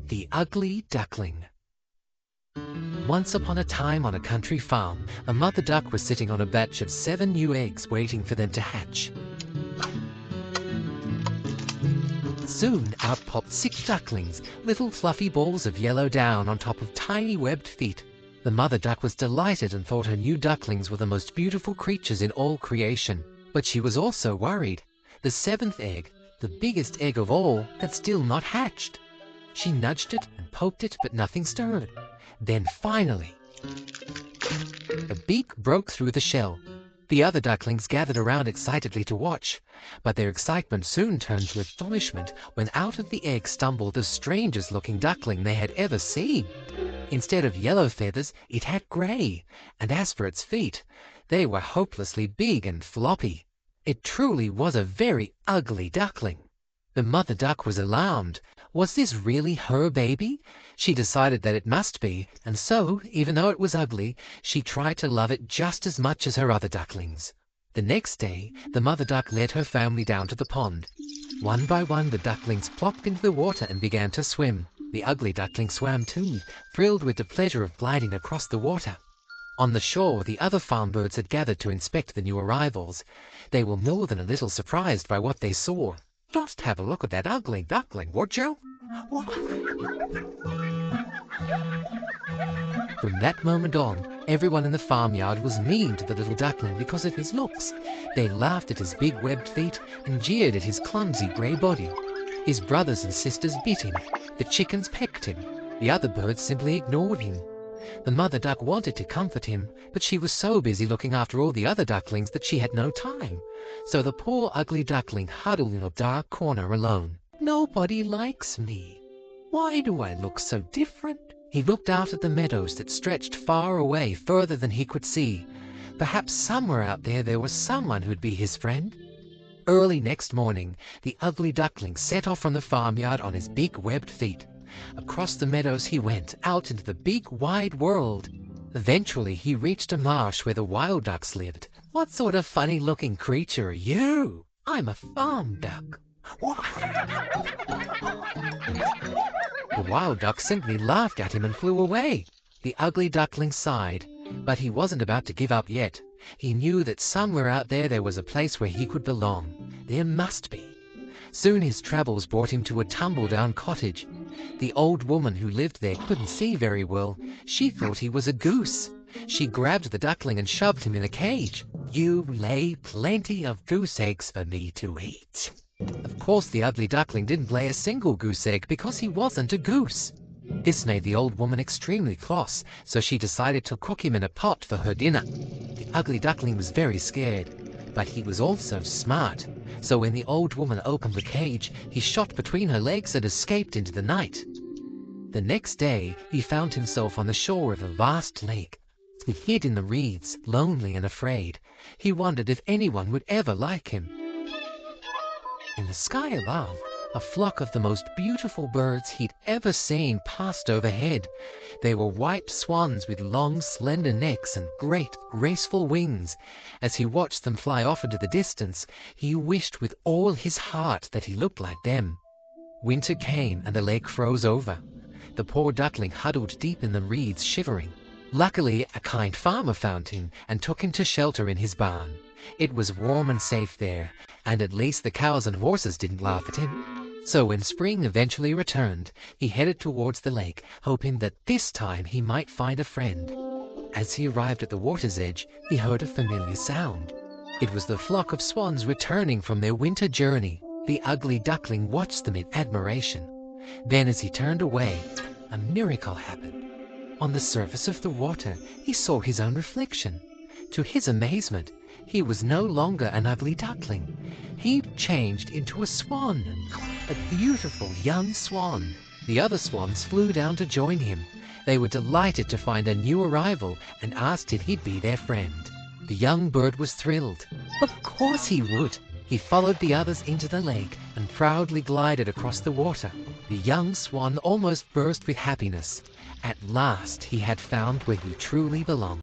The Ugly Duckling. Once upon a time on a country farm, a mother duck was sitting on a batch of 7 new eggs waiting for them to hatch. Soon out popped 6 ducklings, little fluffy balls of yellow down on top of tiny webbed feet. The mother duck was delighted and thought her new ducklings were the most beautiful creatures in all creation. But she was also worried. The 7th egg, the biggest egg of all, had still not hatched. She nudged it and poked it, but nothing stirred. Then finally, a beak broke through the shell. The other ducklings gathered around excitedly to watch, but their excitement soon turned to astonishment when out of the egg stumbled the strangest looking duckling they had ever seen. Instead of yellow feathers, it had gray, and as for its feet, they were hopelessly big and floppy. It truly was a very ugly duckling. The mother duck was alarmed. Was this really her baby? She decided that it must be, and so, even though it was ugly, she tried to love it just as much as her other ducklings. The next day, the mother duck led her family down to the pond. One by one, the ducklings plopped into the water and began to swim. The ugly duckling swam too, thrilled with the pleasure of gliding across the water. On the shore, the other farm birds had gathered to inspect the new arrivals. They were more than a little surprised by what they saw. "Just have a look at that ugly duckling, would you?" From that moment on, everyone in the farmyard was mean to the little duckling because of his looks. They laughed at his big webbed feet and jeered at his clumsy grey body. His brothers and sisters bit him. The chickens pecked him. The other birds simply ignored him. The mother duck wanted to comfort him, but she was so busy looking after all the other ducklings that she had no time. So the poor ugly duckling huddled in a dark corner alone. "Nobody likes me. Why do I look so different?" He looked out at the meadows that stretched far away, further than he could see. Perhaps somewhere out there was someone who'd be his friend. Early next morning, the ugly duckling set off from the farmyard on his big webbed feet. Across the meadows he went, out into the big wide world. Eventually he reached a marsh where the wild ducks lived. "What sort of funny looking creature are you?" "I'm a farm duck." The wild duck simply laughed at him and flew away. The ugly duckling sighed, but he wasn't about to give up yet. He knew that somewhere out there was a place where he could belong. There must be. Soon his travels brought him to a tumble-down cottage. The old woman who lived there couldn't see very well. She thought he was a goose. She grabbed the duckling and shoved him in a cage. "You lay plenty of goose eggs for me to eat." Of course, the ugly duckling didn't lay a single goose egg because he wasn't a goose. This made the old woman extremely cross, so she decided to cook him in a pot for her dinner. The ugly duckling was very scared, but he was also smart. So when the old woman opened the cage, he shot between her legs and escaped into the night. The next day, he found himself on the shore of a vast lake. He hid in the reeds, lonely and afraid. He wondered if anyone would ever like him. In the sky above, a flock of the most beautiful birds he'd ever seen passed overhead. They were white swans with long, slender necks and great, graceful wings. As he watched them fly off into the distance, he wished with all his heart that he looked like them. Winter came and the lake froze over. The poor duckling huddled deep in the reeds, shivering. Luckily, a kind farmer found him and took him to shelter in his barn. It was warm and safe there, and at least the cows and horses didn't laugh at him. So when spring eventually returned, he headed towards the lake, hoping that this time he might find a friend. As he arrived at the water's edge, he heard a familiar sound. It was the flock of swans returning from their winter journey. The ugly duckling watched them in admiration. Then as he turned away, a miracle happened. On the surface of the water, he saw his own reflection. To his amazement, he was no longer an ugly duckling. He'd changed into a swan, a beautiful young swan. The other swans flew down to join him. They were delighted to find a new arrival and asked if he'd be their friend. The young bird was thrilled. Of course he would. He followed the others into the lake and proudly glided across the water. The young swan almost burst with happiness. At last he had found where he truly belonged.